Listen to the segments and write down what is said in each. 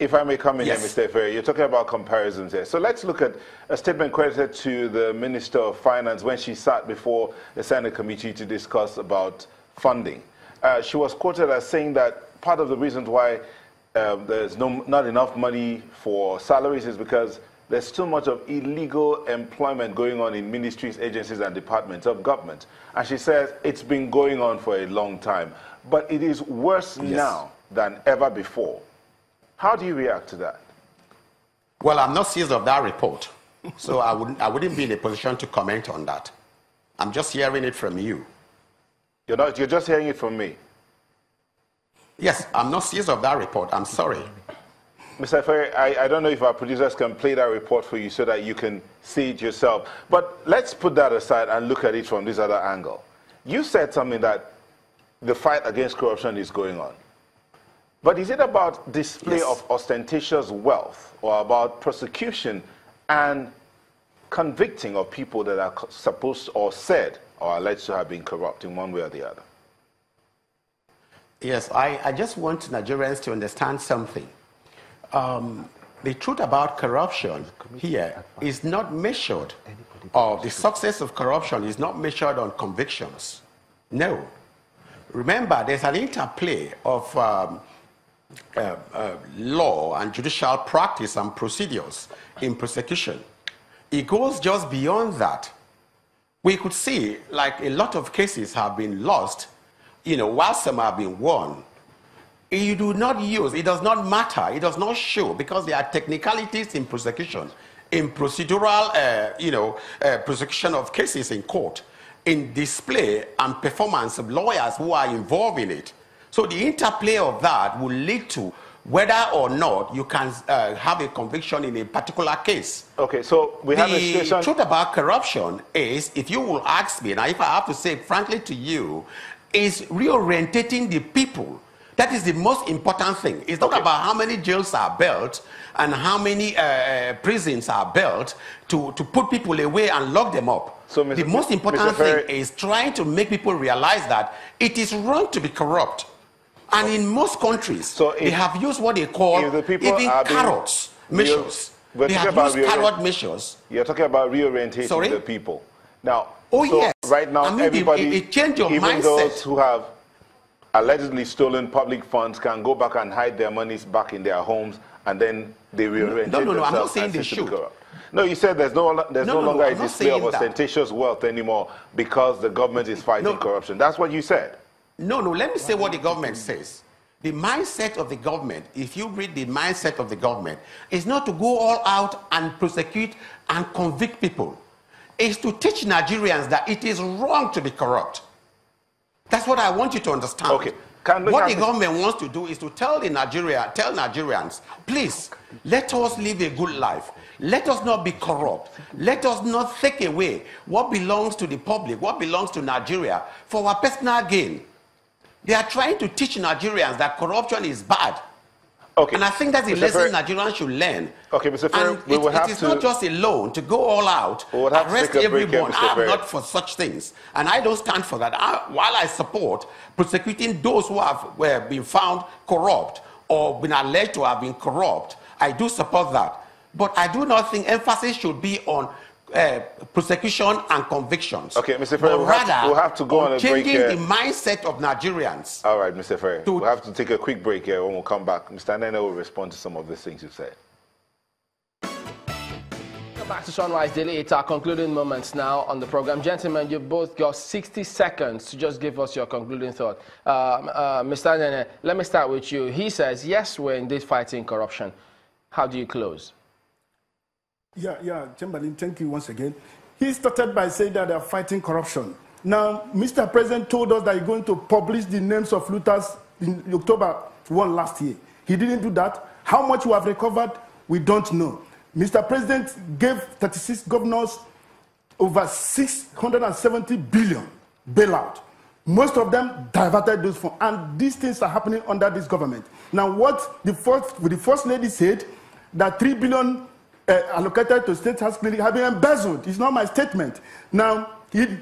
If I may come in Yes. here, Mr. Ferry, you're talking about comparisons here. So let's look at a statement credited to the Minister of Finance when she sat before the Senate committee to discuss about funding. She was quoted as saying that part of the reasons why there's not enough money for salaries is because there's too much of illegal employment going on in ministries, agencies, and departments of government. And she says it's been going on for a long time, but it is worse now than ever before. How do you react to that? Well, I'm not seized of that report, so I wouldn't be in a position to comment on that. I'm just hearing it from you. You're just hearing it from me. Yes, I'm not seized of that report. I'm sorry. Mr. Ferry, I don't know if our producers can play that report for you so that you can see it yourself. But let's put that aside and look at it from this other angle. You said something that the fight against corruption is going on. But is it about display of ostentatious wealth or about prosecution and convicting of people that are supposed or said or alleged to have been corrupt in one way or the other? Yes, I just want Nigerians to understand something. The truth about corruption here is not measured, or the success of corruption is not measured on convictions. No. Remember, there's an interplay of law and judicial practice and procedures in prosecution. It goes just beyond that. We could see, like, a lot of cases have been lost, while some have been won. You do not use, it does not matter, it does not show, because there are technicalities in prosecution, in procedural, prosecution of cases in court, in display and performance of lawyers who are involved in it. So the interplay of that will lead to whether or not you can have a conviction in a particular case. Okay, so we have a situation. The truth about corruption is, if you will ask me, now if I have to say frankly to you, is reorientating the people. That is the most important thing. It's not about how many jails are built and how many prisons are built to put people away and lock them up. So the most important thing is trying to make people realize that it is wrong to be corrupt. And in most countries, they have used what they call even carrots measures. They have used carrot measures. You're talking about reorientating the people. Now, yes. Right now, everybody, it changed your even mindset. those who have allegedly stolen public funds can go back and hide their monies back in their homes, and then they reorientate themselves. No, I'm not saying they should. No, you said there's no longer a display of ostentatious wealth anymore because the government is fighting corruption. That's what you said. No, let me say what the government says. The mindset of the government, if you read the mindset of the government, is not to go all out and prosecute and convict people. It's to teach Nigerians that it is wrong to be corrupt. That's what I want you to understand. Okay. What the government wants to do is to tell Nigerians, please, let us live a good life. Let us not be corrupt. Let us not take away what belongs to the public, what belongs to Nigeria for our personal gain. They are trying to teach Nigerians that corruption is bad. Okay. And I think that's a lesson Nigerians should learn. Okay, Mr. Ferry, it is not just alone to go all out, arrest everyone. I'm not for such things. And I don't stand for that. While I support prosecuting those who have been found corrupt or been alleged to have been corrupt, I do support that. But I do not think emphasis should be on prosecution and convictions. Okay, Mr. Ferry, we'll have to go on a break here. Changing the mindset of Nigerians. All right, Mr. Ferry, we'll have to take a quick break here. When we'll come back, Mr. Anene will respond to some of these things you said. Back to Sunrise Daily. It's our concluding moments now on the program. Gentlemen, you've both got 60 seconds to just give us your concluding thought. Mr. Anene, let me start with you. He says, yes, we're indeed fighting corruption. How do you close? Yeah, Chamberlain, thank you once again. He started by saying that they're fighting corruption. Now, Mr. President told us that he's going to publish the names of looters in October 1 last year. He didn't do that. How much we have recovered, we don't know. Mr. President gave 36 governors over 670 billion bailout. Most of them diverted those funds, and these things are happening under this government. Now, what the first lady said, that 3 billion allocated to state health clinic have been embezzled. It's not my statement. Now, he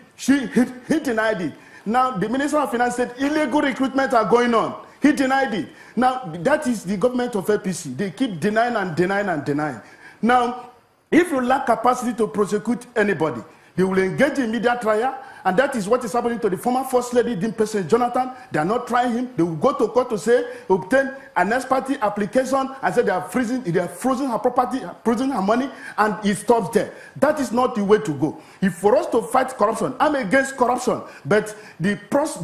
denied it. Now, the Minister of Finance said illegal recruitment are going on. He denied it. Now, that is the government of APC. They keep denying and denying and denying. Now, if you lack capacity to prosecute anybody, he will engage in media trial, and that is what is happening to the former First Lady, Dean President Jonathan. They are not trying him. They will go to court to say, obtain an ex parte application and say they are frozen her property, freezing her money, and it stops there. That is not the way to go. If for us to fight corruption, I'm against corruption, but the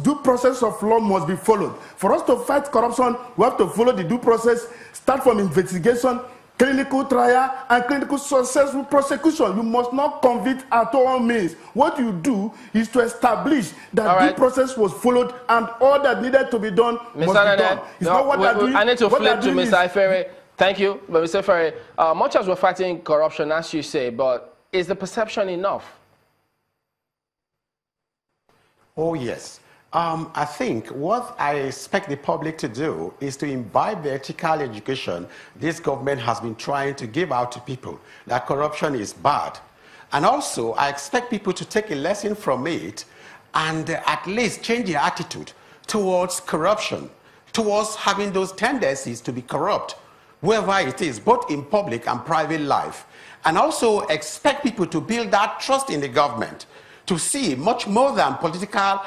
due process of law must be followed. For us to fight corruption, we have to follow the due process, start from investigation, clinical trial, and clinical successful prosecution. You must not convict at all means. What you do is to establish that due process was followed and all that needed to be done must be done. It's not what they're doing. I need to flip to Mr. Ifere. Thank you. But Mr. Ifere, much as we're fighting corruption, as you say, but is the perception enough? Oh, yes. I think what I expect the public to do is to imbibe the ethical education this government has been trying to give out to people, that corruption is bad. And also, I expect people to take a lesson from it and at least change their attitude towards corruption, towards having those tendencies to be corrupt, wherever it is, both in public and private life. And also expect people to build that trust in the government, to see much more than political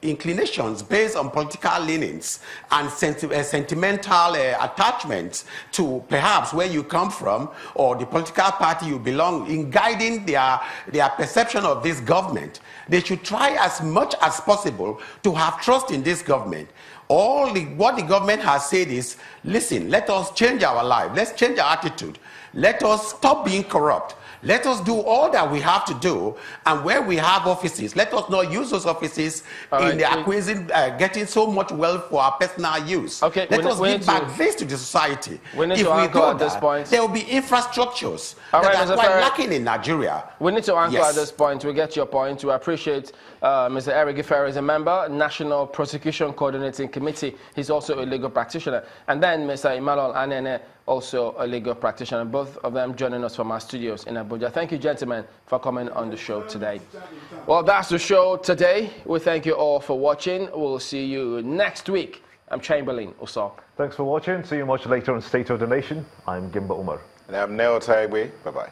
inclinations based on political leanings and sentimental attachments to perhaps where you come from or the political party you belong in guiding their perception of this government. They should try as much as possible to have trust in this government. What the government has said is, listen, let us change our life. Let's change our attitude. Let us stop being corrupt. Let us do all that we have to do, and where we have offices, let us not use those offices in the acquiring, getting so much wealth for our personal use. Okay, let us give back this to the society. If we do at this point, there will be infrastructures that are quite lacking in Nigeria. We need to anchor at this point. We get your point. We appreciate Mr. Eric Ifere is a member, National Prosecution Coordinating Committee. He's also a legal practitioner. And then Mr. Emmanuel Anene, also a legal practitioner, both of them joining us from our studios in Abuja. Thank you, gentlemen, for coming on the show today. Well, that's the show today. We thank you all for watching. We'll see you next week. I'm Chamberlain Uso. Thanks for watching. See you much later on State of the Nation. I'm Gimba Umar. And I'm Neo Taigwe. Bye-bye.